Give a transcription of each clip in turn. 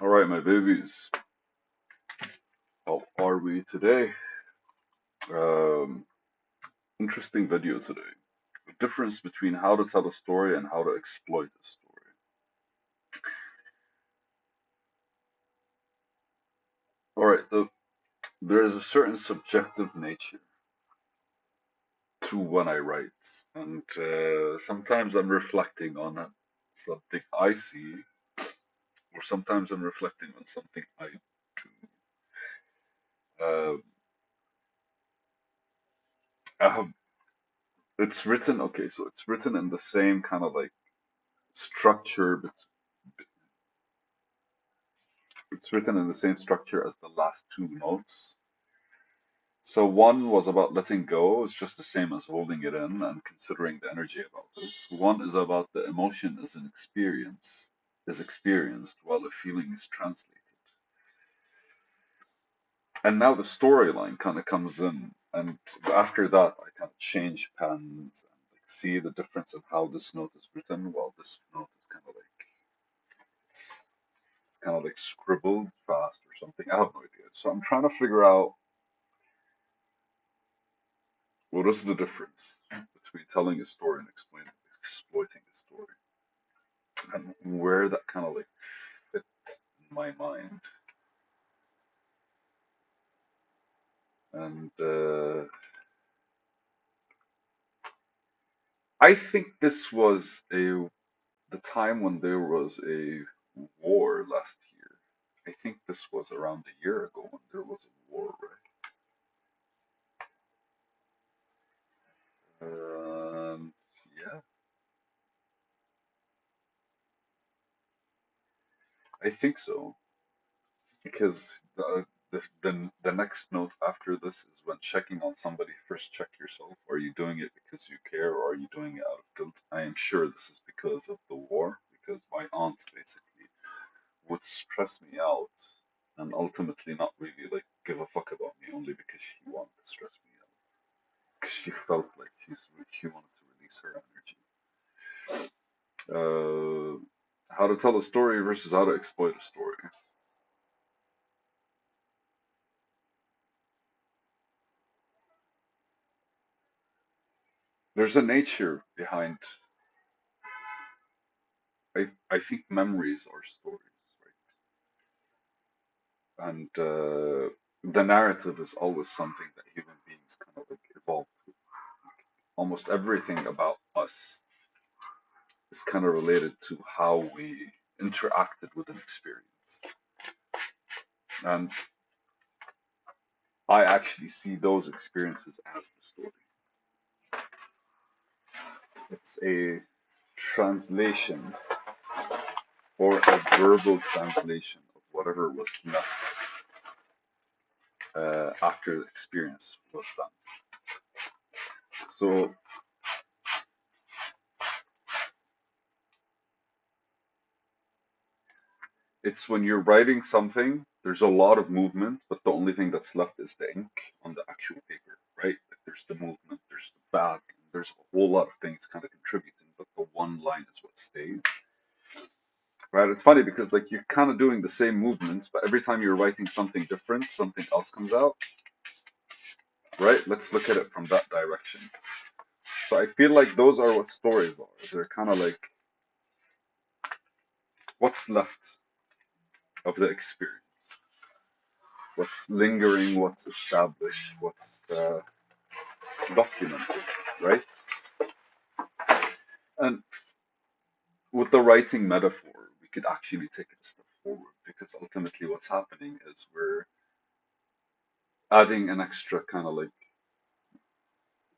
All right, my babies. How are we today? Um, Interesting video today. The difference between how to tell a story and how to exploit a story. All right, there is a certain subjective nature to when I write, and sometimes I'm reflecting on something I see, or sometimes I'm reflecting on something I do. I have it's written okay, so it's written in the same kind of like structure, but it's written in the same structure as the last two notes. So one was about letting go, it's just the same as holding it in and considering the energy about it. One is about the emotion as an experience, is experienced while the feeling is translated. And now the storyline kind of comes in, and after that, I kind of change pens and like see the difference in how this note is written, while this note is kind of like it's kind of like scribbled fast or something. I have no idea. So I'm trying to figure out what is the difference between telling a story and explaining, exploiting a story, and where that kind of like fits in my mind. And I think this was the time when there was a war last year. I think this was around a year ago when there was a war, right? Yeah, I think so. Because the next note after this is when checking on somebody, first check yourself. Are you doing it because you care or are you doing it out of guilt? I am sure this is because of the war, because my aunt basically would stress me out and ultimately not really like give a fuck about me only because she wanted to stress me out. Because she felt like she wanted to release her energy. How to tell a story versus how to exploit a story. There's a nature behind I think memories are stories, right? And the narrative is always something that human beings kind of like evolve to. Almost everything about us is kind of related to how we interacted with an experience. And I actually see those experiences as the story. It's a translation or a verbal translation of whatever was left after the experience was done. So it's when you're writing something, there's a lot of movement, but the only thing that's left is the ink on the actual paper, right? Like there's the movement, there's the back, there's a whole lot of things kind of contributing, but the one line is what stays. Right? It's funny because like you're kind of doing the same movements, but every time you're writing something different, something else comes out, right? Let's look at it from that direction. So I feel like those are what stories are. They're kind of like what's left of the experience, what's lingering, what's established, what's documented, right? And with the writing metaphor, we could actually take it a step forward because ultimately what's happening is we're adding an extra kind of like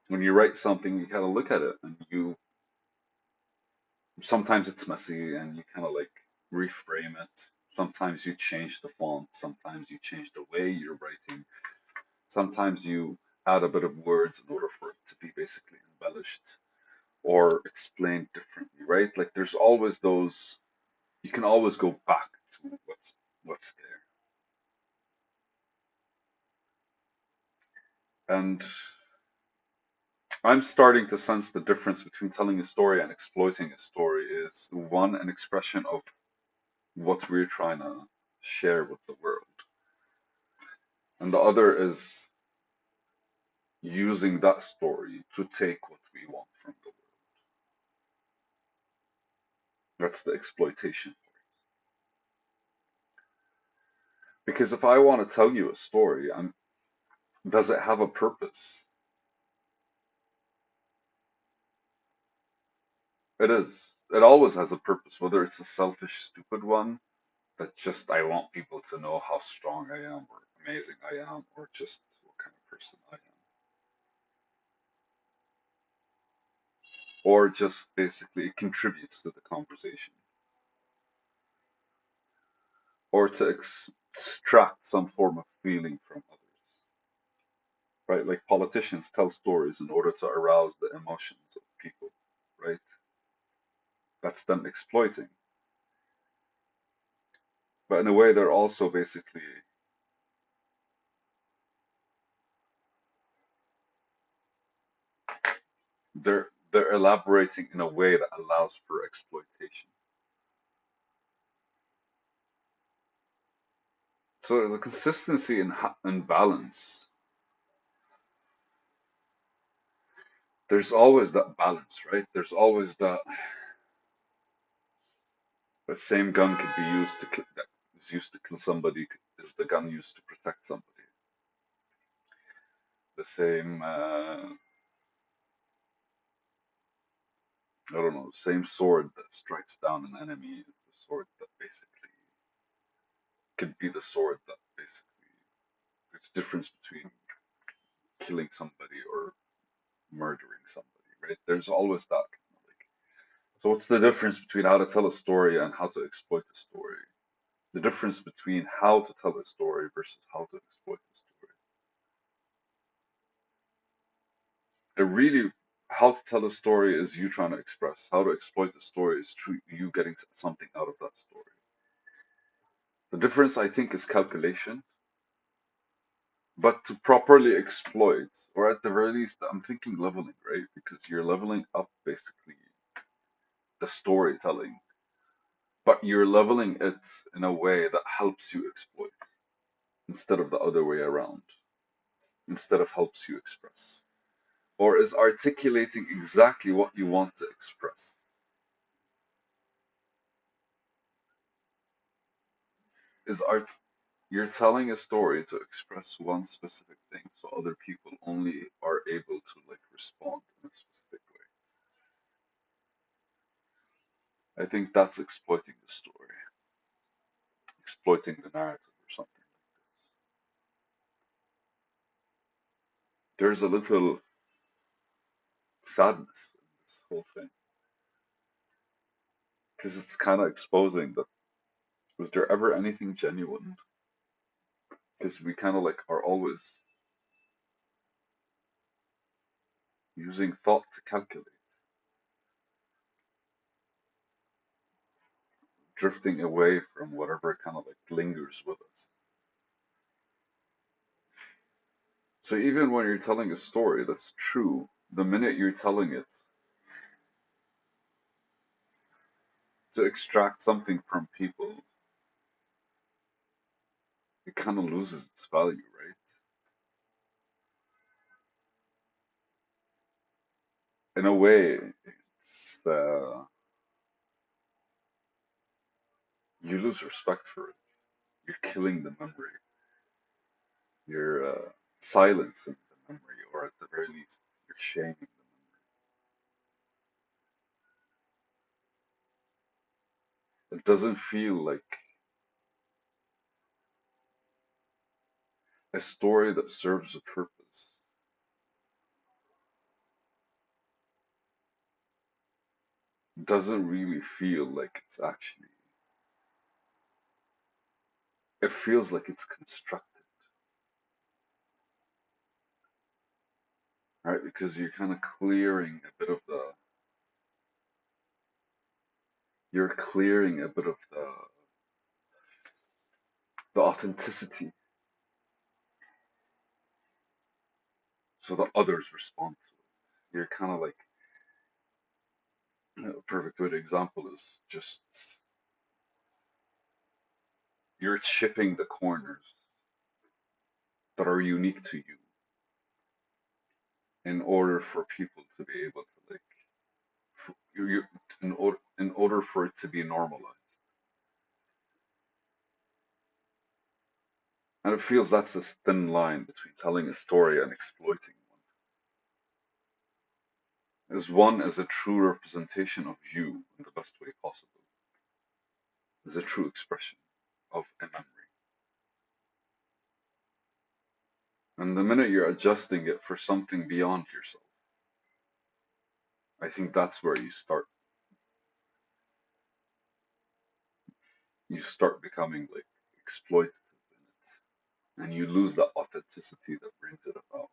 when you write something, you kind of look at it and you sometimes it's messy and you kind of like reframe it. Sometimes you change the font, sometimes you change the way you're writing, sometimes you add a bit of words in order for it to be basically embellished or explained differently, right? Like there's always those you can always go back to what's there. And I'm starting to sense the difference between telling a story and exploiting a story is one, an expression of what we're trying to share with the world. And the other is using that story to take what we want from the world. That's the exploitation part. Because if I want to tell you a story, does it have a purpose? It is. It always has a purpose, whether it's a selfish, stupid one that just I want people to know how strong I am or amazing I am, or just what kind of person I am. Or just basically it contributes to the conversation, or to extract some form of feeling from others, right? Like politicians tell stories in order to arouse the emotions of people, right? That's them exploiting. But in a way, they're also basically they're elaborating in a way that allows for exploitation. So the consistency and balance, there's always that balance, right? There's always that same gun could be used that is used to kill somebody. Is the gun used to protect somebody? The same, I don't know, the same sword that strikes down an enemy is the sword that basically could be the sword that basically there's a difference between killing somebody or murdering somebody, right? There's always that kind of like. So what's the difference between how to tell a story and how to exploit a story? The difference between how to tell a story versus how to exploit a story. It really, how to tell a story is you trying to express. How to exploit a story is you getting something out of that story. The difference, I think, is calculation. But to properly exploit, or at the very least, I'm thinking leveling, right? Because you're leveling up basically the storytelling, but you're leveling it in a way that helps you exploit instead of the other way around, instead of helps you express, or is articulating exactly what you want to express. Is art You're telling a story to express one specific thing, so other people only are able to like respond in a specific way. I think that's exploiting the story, exploiting the narrative or something like this. There's a little sadness in this whole thing because it's kind of exposing that was there ever anything genuine? Because we kind of like are always using thought to calculate, drifting away from whatever kind of like lingers with us. So even when you're telling a story that's true, the minute you're telling it to extract something from people, it kind of loses its value, right? In a way, you lose respect for it. You're killing the memory. You're silencing the memory, or at the very least, you're shaming the memory. It doesn't feel like a story that serves a purpose. Doesn't really feel like it's actually. It feels like it's constructed, right? Because you're kind of clearing a bit of you're clearing a bit of the authenticity, so that others respond to it. You're kind of like a perfect good example is just you're chipping the corners that are unique to you in order for people to be able to like in order for it to be normalized. And it feels that's this thin line between telling a story and exploiting one. Is one as a true representation of you in the best way possible, is a true expression of a memory. And the minute you're adjusting it for something beyond yourself, I think that's where you start becoming like exploitative in it, and you lose that authenticity that brings it about.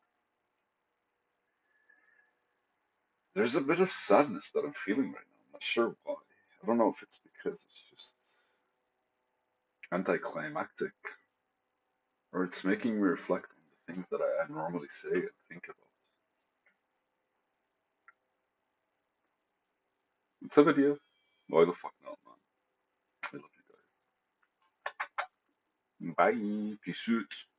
There's a bit of sadness that I'm feeling right now. I'm not sure why. I don't know if it's because it's just anticlimactic, or it's making me reflect on the things that I normally say and think about. It's a video. Why the fuck not, man? I love you guys. Bye. Peace out.